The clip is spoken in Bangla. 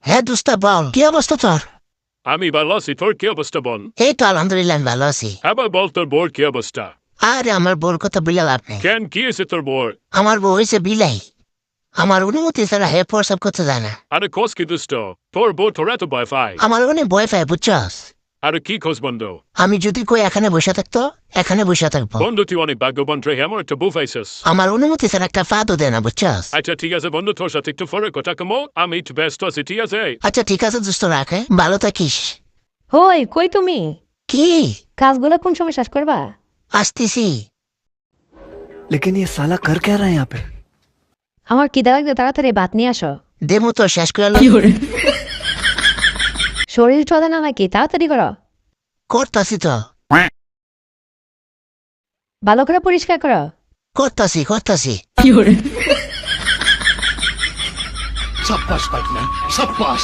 হ্যাঁ দোস্ত বল, কি অবস্থা তোর? আমি ভালো আছি, তোর কি অবস্থা বল? এই তো আলহামদুলিল্লাহ আমি ভালো আছি। আবার বল তোর বোর কি অবস্থা? আরে আমার বউর কথা বলে লাভ নেই। কেন, কি হয়েছে তোর বোর? আমার বউ হয়েছে বিলাই। আমার অনুমতি ছাড়া হে প্রসাব করতে যায় না। আরে কোস কি দুষ্ট, তোর বউ তোর এত ভয় পায়? আমার অনেক ভয় পায় বুঝছস। আরে কি খোঁজ বন্ধু? আমি যদি কই এখানে বসে থাকতো, এখানে বসে থাকবো। বন্ধু তুই অনেক ভাগ্যবান রে, আমার একটা বউ পাইছিস। আমার অনুমতি ছাড়া একটা ফাদও দেয় না বুঝছস। আচ্ছা ঠিক আছে বন্ধু, তোর সাথে একটু পরে কথা কমো, আমি একটু ব্যস্ত আছি, ঠিক আছে? আচ্ছা ঠিক আছে দোস্ত, রাখে ভালো থাকিস। হই কই তুমি? কি? কাজগুলো কোন সময় শেষ করবা? আসতেছি। लेकिन ये साला कर क्या रहा है यहाँ पे? আমার খিদা লাগবে, তাড়াতাড়ি ভাত নিয়ে আসো। দেমু তো শেষ করে লো। শরীর চলে না নাকি? তাড়াতাড়ি করো। করতাছি তো, ভালো করে পরিষ্কার করো। করতাছি। शाबाश पार्टनर शाबाश।